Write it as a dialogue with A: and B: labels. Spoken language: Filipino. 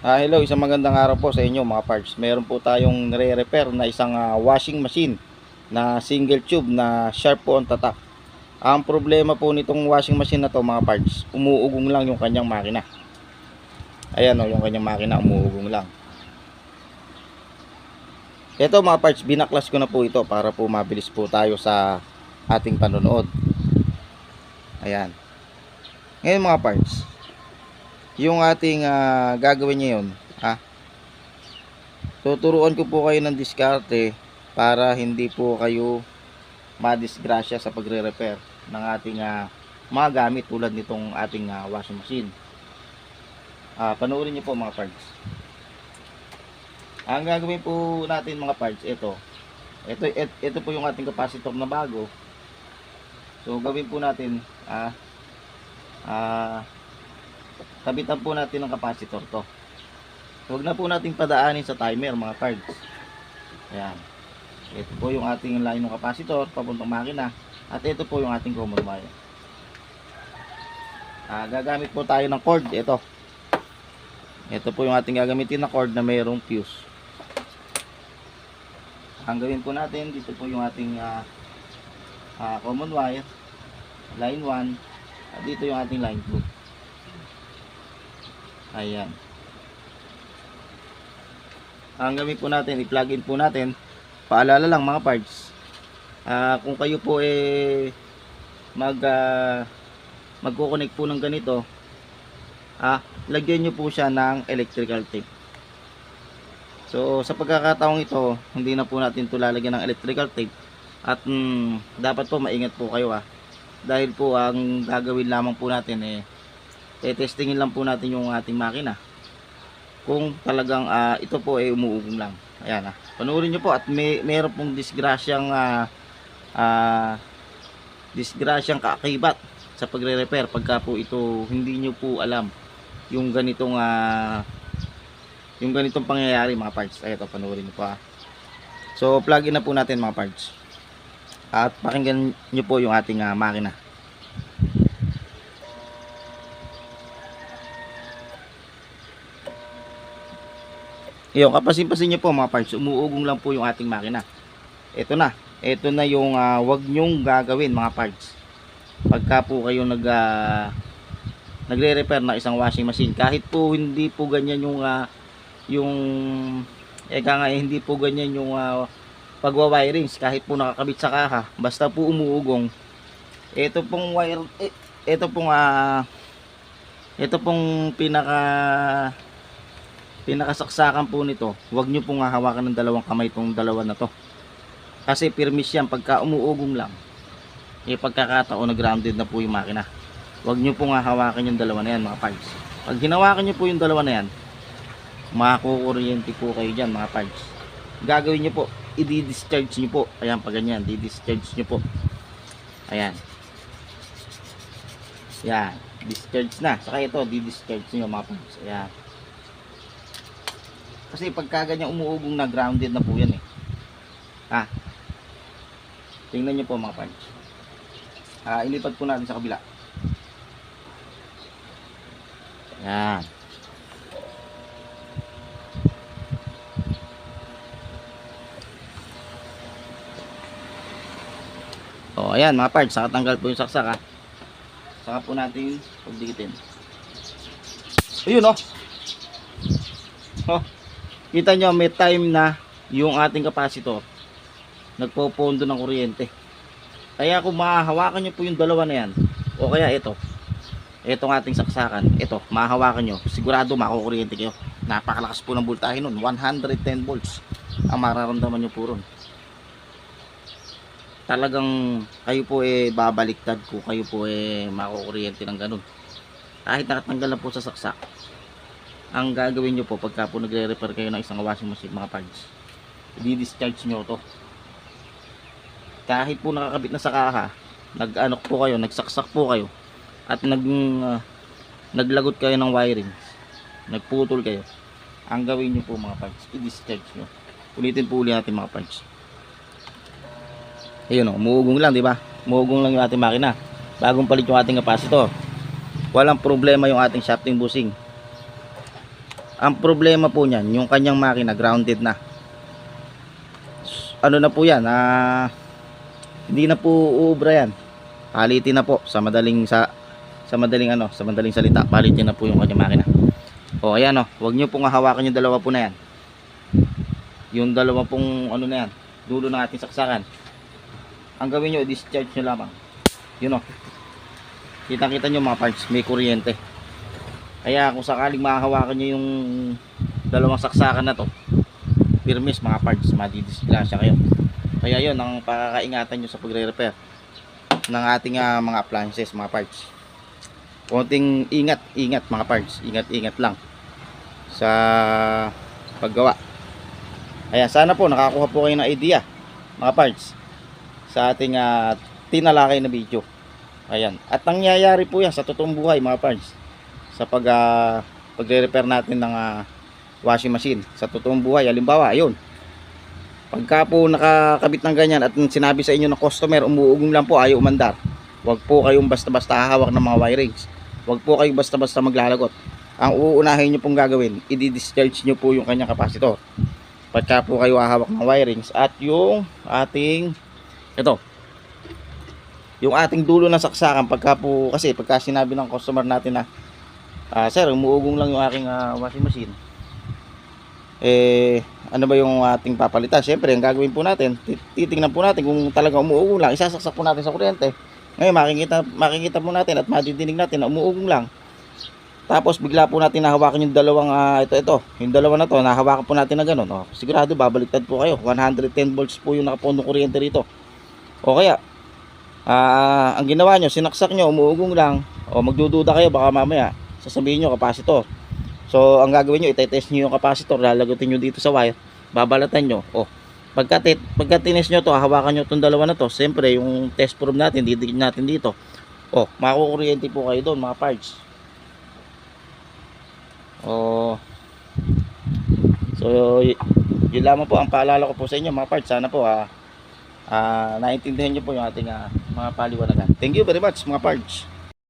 A: Hello, isang magandang araw po sa inyo mga parts. Meron po tayong nire-repair na isang washing machine na single tube na sharp po ang tatak. Ang problema po nitong washing machine na to mga parts, umuugong lang yung kanyang makina. Ayan o, yung kanyang makina umuugong lang. Ito mga parts, binaklas ko na po ito para po mabilis po tayo sa ating panonood. Ayan. Ngayon mga parts, yung ating gagawin ngayon, tuturuan ko po kayo ng diskarte para hindi po kayo madisgrasya sa pagre-repair ng ating mga gamit tulad nitong ating washing machine. Panoorin niyo po mga parts. Ang gagawin po natin mga parts, ito po yung ating capacitor na bago. So gawin po natin, kabitan po natin ng capacitor to. Huwag na po natin padaanin sa timer mga parts. Ayan. Ito po yung ating line ng capacitor papuntang makina. At ito po yung ating common wire. Gagamit po tayo ng cord. Ito po yung ating gagamitin na cord na mayroong fuse. Ang gawin po natin, dito po yung ating common wire, line 1, at dito yung ating line 2. Ayan. Ang gawin po natin, i-plug in po natin. Paalala lang mga parts, kung kayo po magko-connect po ng ganito, lagyan nyo po siya ng electrical tape. So sa pagkakataong ito, hindi na po natin ito lalagyan ng electrical tape. At dapat po maingat po kayo dahil po ang gagawin lamang po natin testingin lang po natin yung ating makina kung talagang ito po umuugong lang. Ayan, panoorin nyo po at meron pong disgrasyang kaakibat sa pagre-repair pagka po ito hindi nyo po alam yung ganitong pangyayari mga parts. Ito, panoorin nyo po So plug in na po natin mga parts at pakinggan nyo po yung ating makina. Yung kapasin-pasin nyo po mga parts, umuugong lang po yung ating makina. Ito na yung wag nyong gagawin mga parts pagka po kayo nagre-repair ng isang washing machine. Kahit po hindi po ganyan hindi po ganyan yung pagwa-wirings, kahit po nakakabit sa kaha, basta po umuugong, ito pong wire, ito pong pinakasaksakan po nito, huwag nyo pong hahawakan ng dalawang kamay itong dalawa na to. Kasi permis yan pagka umuugong lang. Pagkakataon na grounded na po yung makina. Huwag nyo pong hahawakan yung dalawa na yan mga parts. Pag hinawakan nyo po yung dalawa na yan, makakukuryente po kayo dyan mga parts. Gagawin nyo po, i-discharge nyo po. Ayan, pag ganyan, di-discharge nyo po. Ayan. Ayan, discharge na. Saka ito, di-discharge nyo mga parts. Ayan. Kasi pagka ganyan umuugong na, grounded na po yan tingnan nyo po mga parts. Ilipat po natin sa kabila. Ayan. Ayan mga parts, saka tanggal po yung saksak saka po natin pagdikitin. Ayun kita nyo may time na yung ating capacitor nagpopondo ng kuryente. Kaya kung mahahawakan nyo po yung dalawa na yan, o kaya itong ating saksakan, mahahawakan nyo, sigurado makukuryente kayo. Napakalakas po ng voltahe nun, 110 volts ang mararamdaman nyo po ron. Talagang kayo po babaliktad ko, kayo po makukuryente ng ganun. Kahit nakatanggal na po sa saksak, ang gagawin nyo po pagka po nagre-repair kayo ng isang washing machine mga parts, i-discharge nyo to. Kahit po nakakabit na sa kaha, nag-anok po kayo, nagsaksak po kayo, at naglagot kayo ng wiring, nagputol kayo, ang gawin nyo po mga parts, i-discharge nyo. Ulitin po ulit natin mga parts. Ayun umuugong lang, di ba? Umuugong lang yung ating makina. Bagong palit yung ating capacitor. Walang problema yung ating shafting bushing. Ang problema po niyan, yung kanyang makina grounded na. Ano na po yan, hindi na po uubra yan. Palitin na po sa madaling salita, palitin na po yung kanyang makina. O ayan o, huwag nyo pong hahawakan yung dalawa po na yan. Yung dalawa pong ano na yan, dulo ng ating saksakan. Ang gawin nyo, discharge nyo lamang. Yun o. Kita-kita nyo mga parts, may kuryente. Kaya kung sakaling mahahawakan nyo yung dalawang saksakan na to, pirmis mga parts, madidisgrasya kayo. Kaya yun ang pakakaingatan nyo sa pagre-repair ng ating mga appliances, mga parts. Konting ingat mga parts, ingat lang sa paggawa. Ayan, sana po nakakuha po kayo ng idea mga parts sa ating tinalakay na video. Ayan, at nangyayari po yan sa totoong buhay mga parts sa pagre-repair natin ng washing machine sa totoong buhay. Halimbawa, ayun, pagka po nakakabit ng ganyan at sinabi sa inyo ng customer umuugong lang po, ayaw umandar, wag po kayong basta-basta hahawak ng mga wirings, wag po kayong basta-basta maglalagot. Ang uunahin nyo pong gagawin, i-discharge nyo po yung kanyang kapasitor pagka po kayo hahawak ng wirings. At yung ating yung ating dulo ng saksakan, pagka sinabi ng customer natin na sir, umuugong lang yung aking washing machine, ano ba yung ating papalitan? Siyempre, ang gagawin po natin, titingnan po natin kung talaga umuugong lang, isasaksak po natin sa kuryente. Ngayon makikita po natin at madidinig natin na umuugong lang. Tapos bigla po natin nahawakan yung dalawang yung dalawa na to, nahawakan po natin na gano'n. Sigurado babaliktad po kayo. 110 volts po yung nakapondong kuryente rito. O kaya ang ginawa nyo, sinaksak nyo, umuugong lang, o magdududa kayo, baka mamaya sasabihin nyo kapasitor. So ang gagawin nyo, itetest nyo yung kapasitor, lalagutin nyo dito sa wire, babalatan nyo. Pagka tines nyo to, hawakan nyo itong dalawa na to, siyempre yung test probe natin, didikit natin dito. Makukuryente po kayo doon mga parts. So yun lamang po ang paalala ko po sa inyo mga parts. Sana po naintindihan nyo po yung ating mga paliwanagan. Thank you very much mga parts.